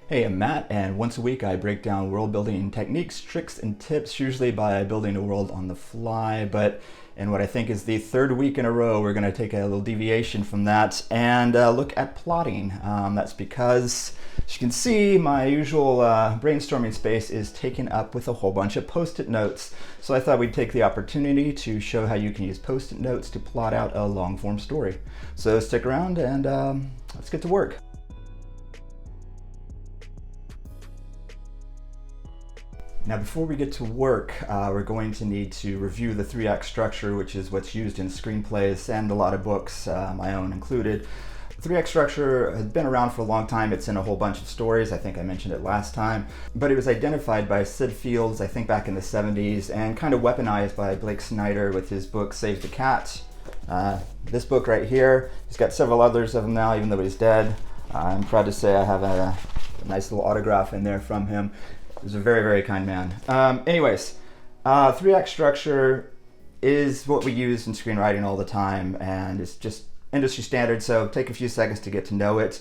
Hey, I'm Matt, and once a week I break down world building techniques, tricks, and tips, usually by building a world on the fly. But in what I think is the third week in a row, we're going to take a little deviation from that and look at plotting. That's because, as you can see, my usual brainstorming space is taken up with a whole bunch of post-it notes. So I thought we'd take the opportunity to show how you can use post-it notes to plot out a long-form story. So stick around and let's get to work. Now, before we get to work, we're going to need to review the three-act structure, which is what's used in screenplays and a lot of books, my own included. The three-act structure has been around for a long time. It's in a whole bunch of stories. I think I mentioned it last time. But it was identified by Sid Fields, I think back in the 70s, and kind of weaponized by Blake Snyder with his book, Save the Cat. This book right here, he's got several others of them now, even though he's dead. I'm proud to say I have a nice little autograph in there from him. He's a very, very kind man. Anyways, three-act structure is what we use in screenwriting all the time, and it's just industry standard, so take a few seconds to get to know it.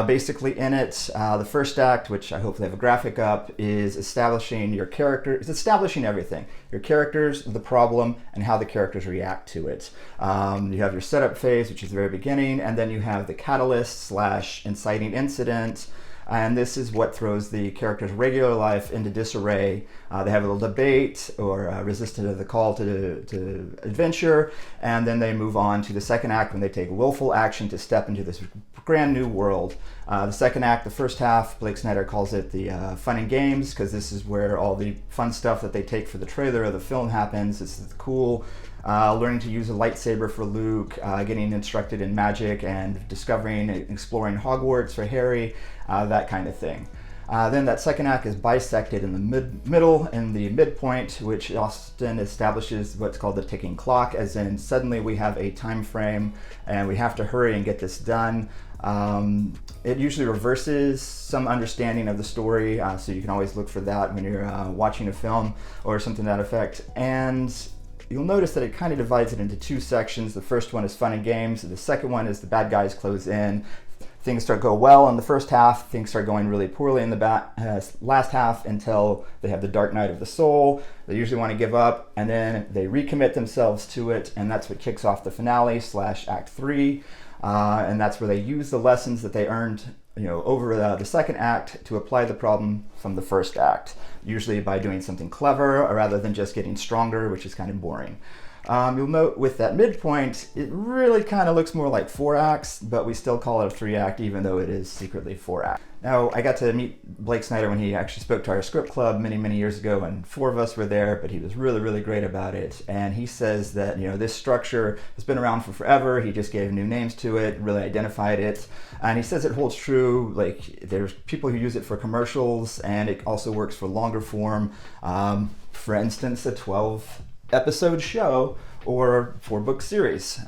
Basically in it, the first act, which I hopefully have a graphic up, is establishing your character. It's establishing everything. Your characters, the problem, and how the characters react to it. You have your setup phase, which is the very beginning, and then you have the catalyst / inciting incident. And this is what throws the character's regular life into disarray. They have a little debate or resistance to the call to adventure, and then they move on to the second act when they take willful action to step into this brand new world. The second act, the first half, Blake Snyder calls it the fun and games, because this is where all the fun stuff that they take for the trailer of the film happens. This is cool. Learning to use a lightsaber for Luke, getting instructed in magic, and discovering and exploring Hogwarts for Harry, that kind of thing. Then that second act is bisected in the middle and the midpoint, which often establishes what's called the ticking clock, as in suddenly we have a time frame and we have to hurry and get this done. It usually reverses some understanding of the story, so you can always look for that when you're watching a film or something to that effect. And you'll notice that it kind of divides it into two sections. The first one is fun and games. The second one is the bad guys close in. Things start go well in the first half. Things start going really poorly in the last half until they have the dark night of the soul. They usually want to give up, and then they recommit themselves to it, and that's what kicks off the finale / Act 3. And that's where they use the lessons that they earned over the second act to apply the problem from the first act, usually by doing something clever rather than just getting stronger, which is kind of boring. You'll note with that midpoint, it really kind of looks more like 4 acts, but we still call it a 3-act, even though it is secretly 4 acts. Now, I got to meet Blake Snyder when he actually spoke to our script club many, many years ago, and 4 of us were there, but he was really, really great about it. And he says that, this structure has been around for forever. He just gave new names to it, really identified it. And he says it holds true. Like, there's people who use it for commercials, and it also works for longer form. For instance, a 12-episode show or 4-book series.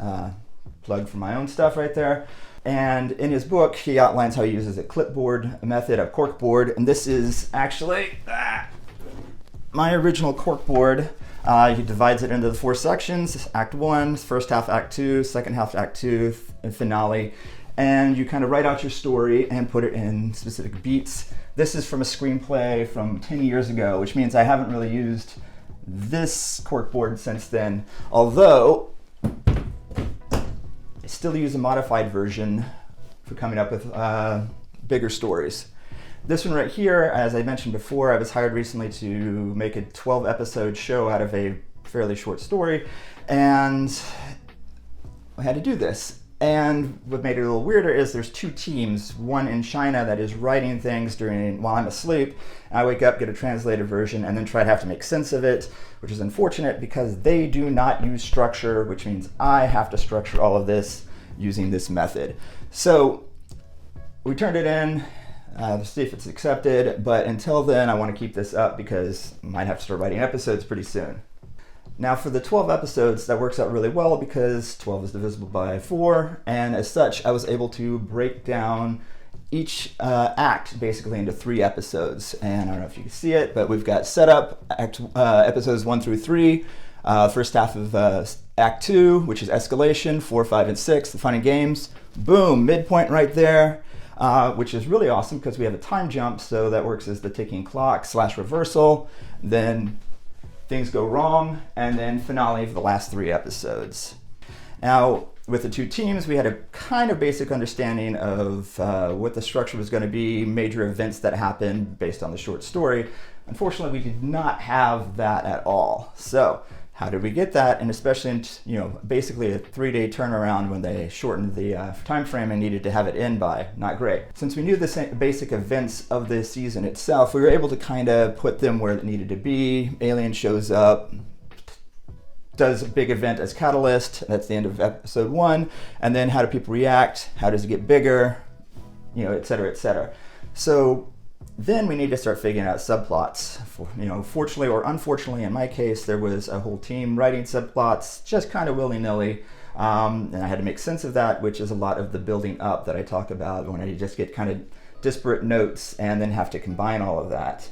Plug for my own stuff right there. And in his book, he outlines how he uses a clipboard method, a corkboard, and this is actually my original corkboard. He divides it into the 4 sections: Act 1, first half Act 2, second half Act 2, and finale. And you kind of write out your story and put it in specific beats. This is from a screenplay from 10 years ago, which means I haven't really used this corkboard since then, although I still use a modified version for coming up with bigger stories. This one right here, as I mentioned before, I was hired recently to make a 12-episode show out of a fairly short story, and I had to do this. And what made it a little weirder is there's 2 teams, one in China that is writing things while I'm asleep. I wake up, get a translated version, and then try to have to make sense of it, which is unfortunate because they do not use structure, which means I have to structure all of this using this method. So we turned it in to see if it's accepted, but until then I want to keep this up because I might have to start writing episodes pretty soon. Now for the 12 episodes, that works out really well because 12 is divisible by 4, and as such, I was able to break down each act basically into 3 episodes. And I don't know if you can see it, but we've got setup, episodes 1 through 3, first half of Act 2, which is escalation, 4, 5, and 6, the fun and games. Boom, midpoint right there. which is really awesome because we have a time jump, so that works as the ticking clock / reversal, then things go wrong, and then finale of the last 3 episodes. Now, with the 2 teams, we had a kind of basic understanding of what the structure was going to be, major events that happened based on the short story. Unfortunately, we did not have that at all. So how did we get that? And especially in, basically a 3-day turnaround when they shortened the time frame and needed to have it in by. Not great. Since we knew the basic events of the season itself, we were able to kind of put them where it needed to be. Alien shows up, does a big event as catalyst. That's the end of episode 1. And then how do people react? How does it get bigger? Et cetera, et cetera. So then we need to start figuring out subplots. Fortunately or unfortunately, in my case, there was a whole team writing subplots just kind of willy-nilly. And I had to make sense of that, which is a lot of the building up that I talk about when I just get kind of disparate notes and then have to combine all of that.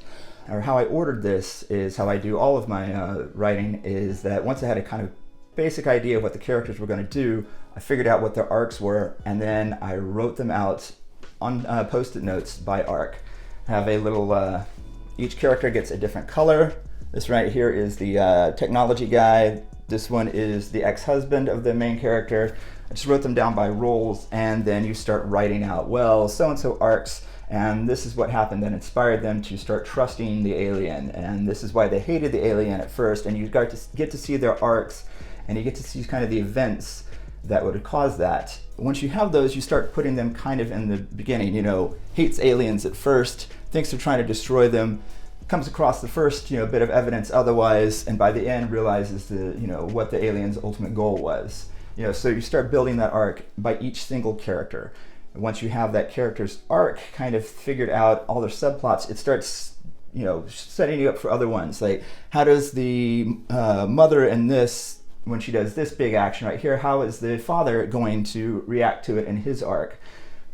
Or how I ordered this is how I do all of my writing, is that once I had a kind of basic idea of what the characters were going to do, I figured out what their arcs were, and then I wrote them out on post-it notes by arc. I have a little, each character gets a different color. This right here is the technology guy. This one is the ex-husband of the main character. I just wrote them down by roles, and then you start writing out, well, so-and-so arcs. And this is what happened that inspired them to start trusting the alien. And this is why they hated the alien at first. And you get to see their arcs, and you get to see kind of the events that would cause that. Once you have those, you start putting them kind of in the beginning. Hates aliens at first, thinks they're trying to destroy them, comes across the first bit of evidence otherwise, and by the end realizes what the alien's ultimate goal was. So you start building that arc by each single character. Once you have that character's arc kind of figured out, all their subplots, it starts, setting you up for other ones. Like, how does the mother in this, when she does this big action right here, how is the father going to react to it in his arc?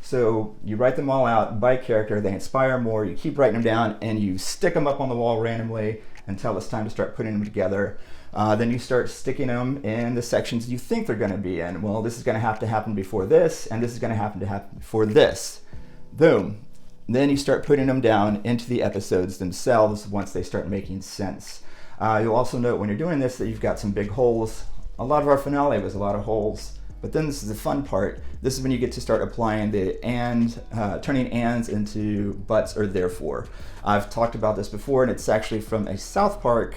So you write them all out by character, they inspire more, you keep writing them down, and you stick them up on the wall randomly until it's time to start putting them together. Then you start sticking them in the sections you think they're going to be in. Well, this is going to have to happen before this, and this is going to happen before this. Boom. Then you start putting them down into the episodes themselves once they start making sense. You'll also note when you're doing this that you've got some big holes. A lot of our finale was a lot of holes. But then this is the fun part. This is when you get to start applying the and, turning ands into buts or therefore. I've talked about this before, and it's actually from a South Park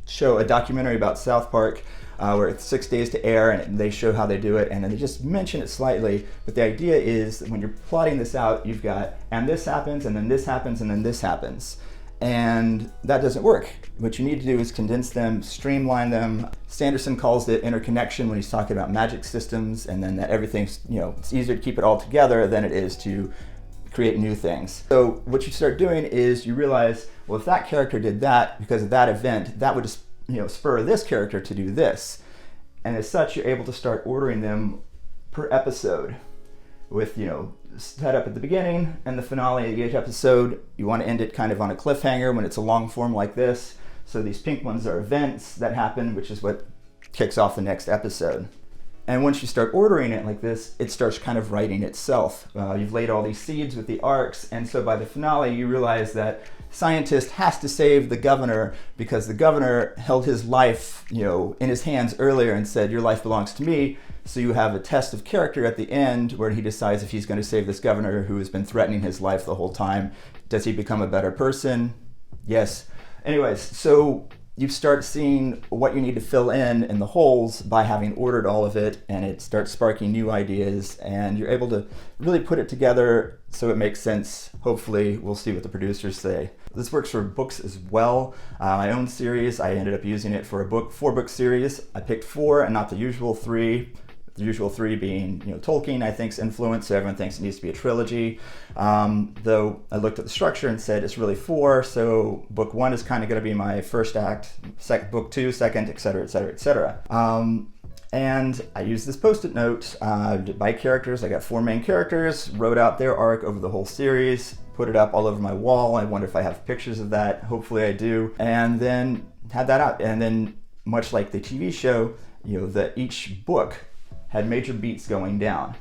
show, a documentary about South Park, where it's 6 days to air, and they show how they do it, and then they just mention it slightly. But the idea is that when you're plotting this out, you've got, and this happens, and then this happens, and then this happens. And that doesn't work. What you need to do is condense them, streamline them. Sanderson calls it interconnection when he's talking about magic systems, and then that everything's, it's easier to keep it all together than it is to create new things. So what you start doing is you realize, well, if that character did that because of that event, that would just, spur this character to do this. And as such, you're able to start ordering them per episode with, set up at the beginning and the finale of each episode. You want to end it kind of on a cliffhanger when it's a long form like this. So these pink ones are events that happen, which is what kicks off the next episode. And once you start ordering it like this, it starts kind of writing itself. You've laid all these seeds with the arcs, and so by the finale, you realize that scientist has to save the governor because the governor held his life, in his hands earlier and said, "Your life belongs to me." So you have a test of character at the end where he decides if he's going to save this governor who has been threatening his life the whole time. Does he become a better person? Yes. Anyways, so you start seeing what you need to fill in the holes by having ordered all of it, and it starts sparking new ideas, and you're able to really put it together so it makes sense. Hopefully, we'll see what the producers say. This works for books as well. My own series, I ended up using it for a 4-book series. I picked 4 and not the usual 3. The usual 3 being, Tolkien, I think's influence, so everyone thinks it needs to be a trilogy. Though I looked at the structure and said it's really 4, so book 1 is kind of going to be my first act, book 2, second, etc., etc., etc. And I used this post-it note by characters. I got 4 main characters, wrote out their arc over the whole series, put it up all over my wall. I wonder if I have pictures of that. Hopefully I do. And then had that out. And then, much like the TV show, that each book had major beats going down.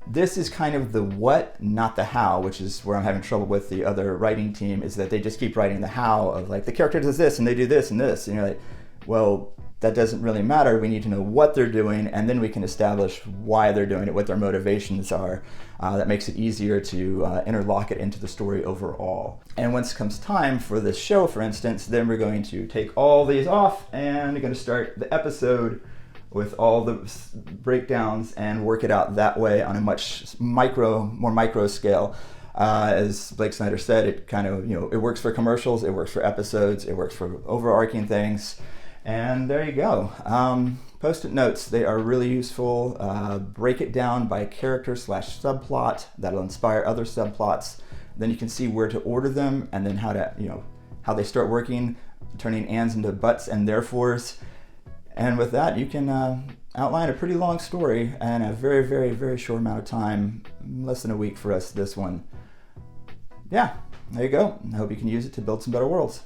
This is kind of the what, not the how, which is where I'm having trouble with the other writing team, is that they just keep writing the how of like, the character does this and they do this and this. And you're like, well, that doesn't really matter. We need to know what they're doing, and then we can establish why they're doing it, what their motivations are. That makes it easier to interlock it into the story overall. And once it comes time for this show, for instance, then we're going to take all these off and we're going to start the episode with all the breakdowns and work it out that way on a much more micro scale. As Blake Snyder said, it kind of, it works for commercials, it works for episodes, it works for overarching things. And there you go. Post-it notes, they are really useful. Break it down by character / subplot. That'll inspire other subplots. Then you can see where to order them, and then how they start working, turning ands into buts and therefores. And with that, you can outline a pretty long story in a very, very, very short amount of time. Less than a week for us, this one. Yeah, there you go. I hope you can use it to build some better worlds.